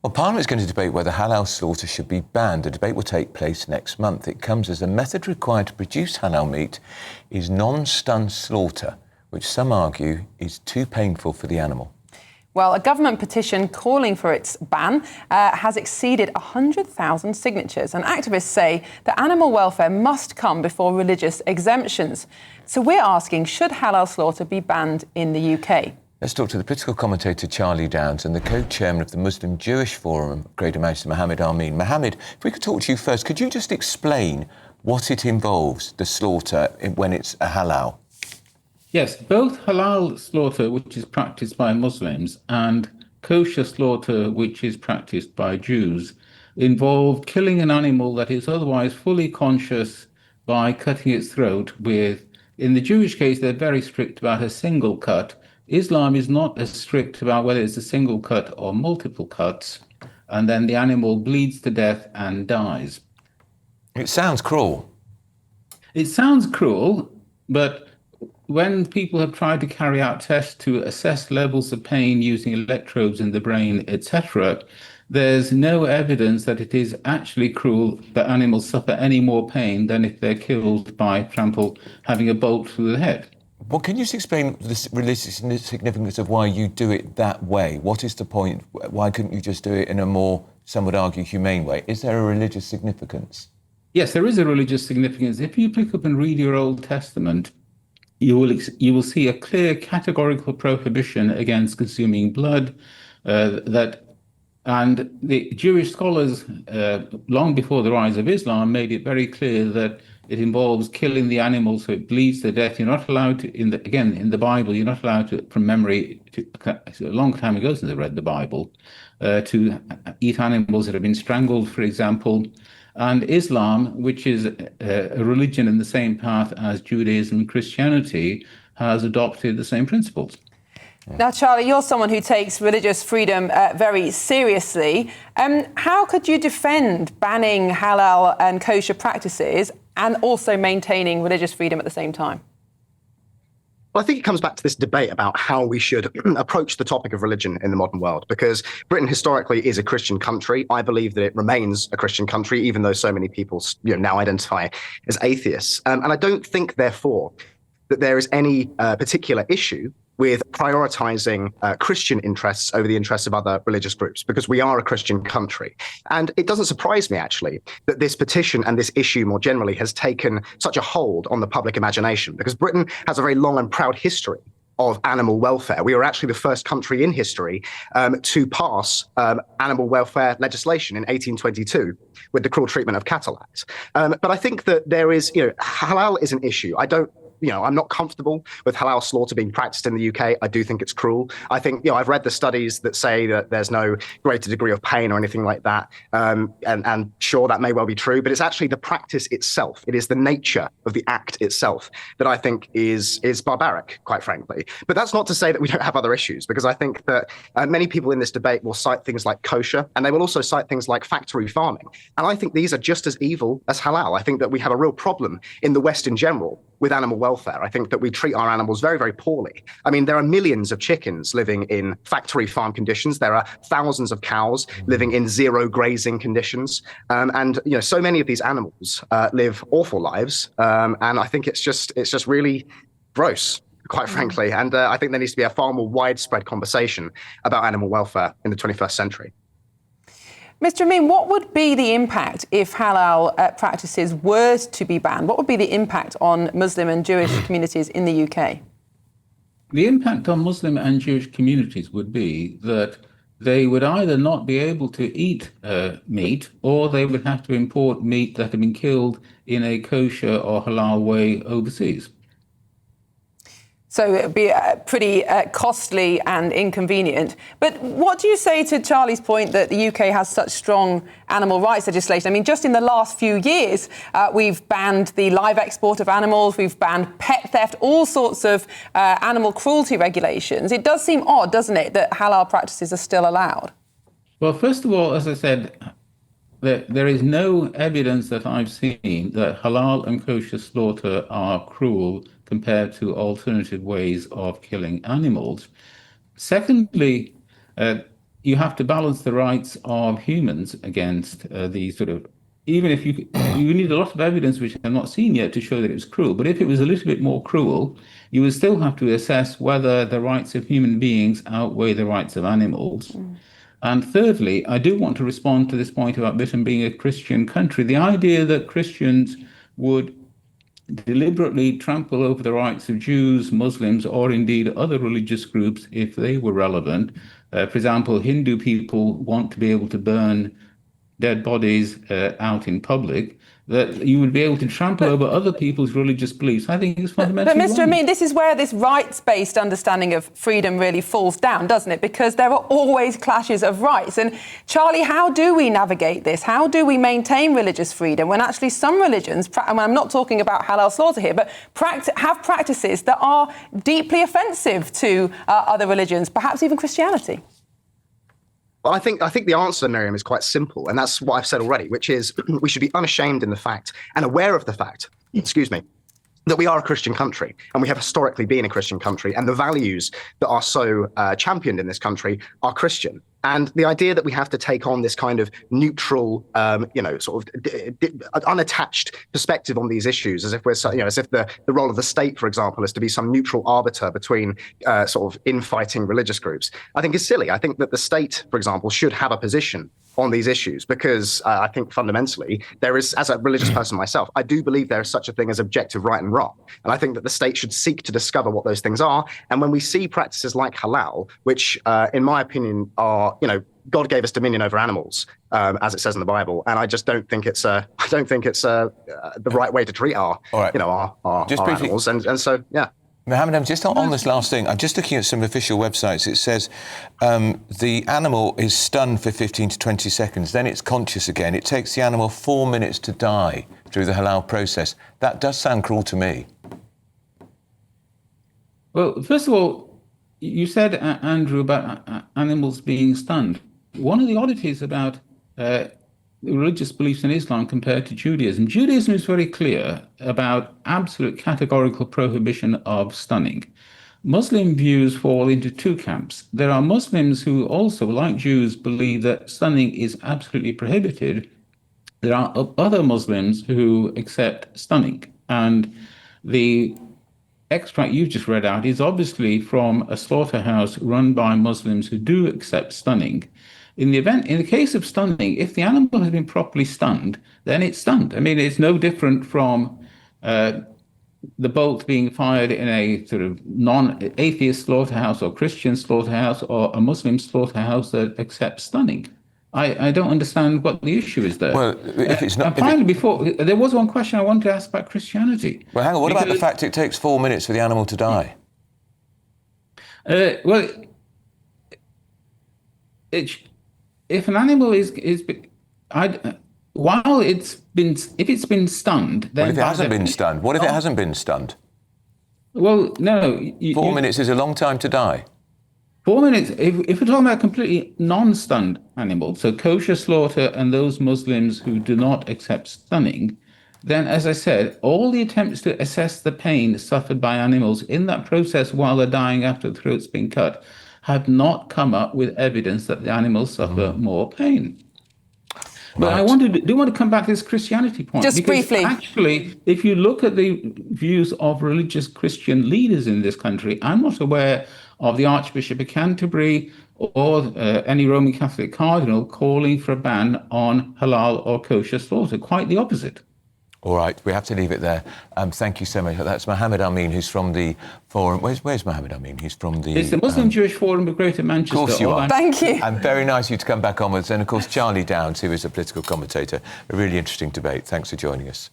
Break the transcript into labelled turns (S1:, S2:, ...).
S1: Well, Parliament is going to debate whether halal slaughter should be banned. The debate will take place next month. It comes as the method required to produce halal meat is non-stun slaughter, which some argue is too painful for the animal.
S2: Well, a government petition calling for its ban has exceeded 100,000 signatures, and activists say that animal welfare must come before religious exemptions. So we're asking, should halal slaughter be banned in the UK?
S1: Let's talk to the political commentator Charlie Downs and the co-chairman of the Muslim Jewish Forum, Greater Manchester, Mohammed Amin. Mohammed, if we could talk to you first, could you just explain what it involves, the slaughter, when it's a halal?
S3: Yes, both halal slaughter, which is practiced by Muslims, and kosher slaughter, which is practiced by Jews, involve killing an animal that is otherwise fully conscious by cutting its throat with, in the Jewish case, they're very strict about a single cut. Islam is not as strict about whether it's a single cut or multiple cuts, and then the animal bleeds to death and dies.
S1: It sounds cruel.
S3: It sounds cruel, but when people have tried to carry out tests to assess levels of pain using electrodes in the brain, etc., there's no evidence that it is actually cruel that animals suffer any more pain than if they're killed by, for example, having a bolt through the head.
S1: Well, can you just explain the religious significance of why you do it that way? What is the point? Why couldn't you just do it in a more, some would argue, humane way? Is there a religious significance?
S3: Yes, there is a religious significance. If you pick up and read your Old Testament, you will see a clear categorical prohibition against consuming blood. And the Jewish scholars, long before the rise of Islam, made it very clear that it involves killing the animal so it bleeds to death. You're not allowed to, in the Bible, you're not allowed to, from memory, a long time ago since I read the Bible, to eat animals that have been strangled, for example. And Islam, which is a religion in the same path as Judaism and Christianity, has adopted the same principles.
S2: Now, Charlie, you're someone who takes religious freedom very seriously. How could you defend banning halal and kosher practices and also maintaining religious freedom at the same time?
S4: Well, I think it comes back to this debate about how we should approach the topic of religion in the modern world, because Britain historically is a Christian country. I believe that it remains a Christian country, even though so many people now identify as atheists. And I don't think, therefore, that there is any particular issue with prioritizing Christian interests over the interests of other religious groups, because we are a Christian country. And it doesn't surprise me, actually, that this petition and this issue more generally has taken such a hold on the public imagination, because Britain has a very long and proud history of animal welfare. We were actually the first country in history to pass animal welfare legislation in 1822 with the Cruel Treatment of Cattle Act. But I think that there is, halal is an issue. I'm not comfortable with halal slaughter being practiced in the UK. I do think it's cruel. I think, I've read the studies that say that there's no greater degree of pain or anything like that. And sure, that may well be true, but it's actually the practice itself. It is the nature of the act itself that I think is barbaric, quite frankly. But that's not to say that we don't have other issues, because I think that many people in this debate will cite things like kosher, and they will also cite things like factory farming. And I think these are just as evil as halal. I think that we have a real problem in the West in general with animal welfare. I think that we treat our animals very, very poorly. I mean, there are millions of chickens living in factory farm conditions. There are thousands of cows living in zero grazing conditions. And so many of these animals live awful lives. And I think it's just really gross, quite frankly. And I think there needs to be a far more widespread conversation about animal welfare in the 21st century.
S2: Mr. Amin, what would be the impact if halal practices were to be banned? What would be the impact on Muslim and Jewish communities in the UK?
S3: The impact on Muslim and Jewish communities would be that they would either not be able to eat meat, or they would have to import meat that had been killed in a kosher or halal way overseas.
S2: So it would be pretty costly and inconvenient. But what do you say to Charlie's point that the UK has such strong animal rights legislation? I mean, just in the last few years, we've banned the live export of animals, we've banned pet theft, all sorts of animal cruelty regulations. It does seem odd, doesn't it, that halal practices are still allowed?
S3: Well, first of all, as I said, there is no evidence that I've seen that halal and kosher slaughter are cruel compared to alternative ways of killing animals. Secondly, you have to balance the rights of humans against these sort of, even if you need a lot of evidence, which I've not seen yet, to show that it was cruel. But if it was a little bit more cruel, you would still have to assess whether the rights of human beings outweigh the rights of animals. And thirdly, I do want to respond to this point about Britain being a Christian country. The idea that Christians would deliberately trample over the rights of Jews, Muslims, or indeed other religious groups if they were relevant. For example, Hindu people want to be able to burn dead bodies out in public, that you would be able to trample over other people's religious beliefs. I think it's fundamentally
S2: But Mr.
S3: wrong.
S2: Amin, this is where this rights-based understanding of freedom really falls down, doesn't it? Because there are always clashes of rights. And Charlie, how do we navigate this? How do we maintain religious freedom when actually some religions, and I'm not talking about halal slaughter here, but have practices that are deeply offensive to other religions, perhaps even Christianity?
S4: Well, I think the answer, Miriam, is quite simple, and that's what I've said already, which is we should be unashamed in the fact and aware of the fact, excuse me, that we are a Christian country, and we have historically been a Christian country, and the values that are so championed in this country are Christian. And the idea that we have to take on this kind of neutral, sort of unattached perspective on these issues, as if we're, as if the role of the state, for example, is to be some neutral arbiter between sort of infighting religious groups, I think is silly. I think that the state, for example, should have a position on these issues, because I think fundamentally there is, as a religious person myself, I do believe there is such a thing as objective right and wrong. And I think that the state should seek to discover what those things are. And when we see practices like halal, which in my opinion are, God gave us dominion over animals, as it says in the Bible, and I just don't think it's the right way to treat our animals. And so, yeah.
S1: Mohammed, I'm just on this last thing. I'm just looking at some official websites. It says the animal is stunned for 15 to 20 seconds, then it's conscious again. It takes the animal 4 minutes to die through the halal process. That does sound cruel to me.
S3: Well, first of all, you said, Andrew, about animals being stunned. One of the oddities about religious beliefs in Islam compared to Judaism. Judaism is very clear about absolute categorical prohibition of stunning. Muslim views fall into two camps. There are Muslims who also, like Jews, believe that stunning is absolutely prohibited. There are other Muslims who accept stunning. And the extract you just read out is obviously from a slaughterhouse run by Muslims who do accept stunning. In the case of stunning, if the animal has been properly stunned, then it's stunned. I mean, it's no different from the bolt being fired in a sort of non-atheist slaughterhouse or Christian slaughterhouse or a Muslim slaughterhouse that accepts stunning. I don't understand what the issue is there.
S1: Well, if it's not...
S3: And finally, there was one question I wanted to ask about Christianity.
S1: Well, hang on, what about the fact it takes 4 minutes for the animal to die?
S3: If an animal if it's been stunned, then...
S1: What if it hasn't been stunned? What if it hasn't been stunned?
S3: Well, no.
S1: 4 minutes is a long time to die.
S3: 4 minutes, if we're talking about completely non-stunned animals, so kosher slaughter and those Muslims who do not accept stunning, then, as I said, all the attempts to assess the pain suffered by animals in that process while they're dying after the throat's been cut have not come up with evidence that the animals suffer more pain. But I do want to come back to this Christianity point.
S2: Just briefly.
S3: Actually, if you look at the views of religious Christian leaders in this country, I'm not aware of the Archbishop of Canterbury or any Roman Catholic cardinal calling for a ban on halal or kosher slaughter. Quite the opposite.
S1: All right, we have to leave it there. Thank you so much. That's Mohammed Amin, who's from the forum. Where's Mohammed Amin? He's from the...
S3: It's the Muslim Jewish Forum of Greater Manchester.
S1: Of course you are.
S2: Thank you.
S1: And very nice of you to come back on with us. And of course, Charlie Downs, who is a political commentator. A really interesting debate. Thanks for joining us.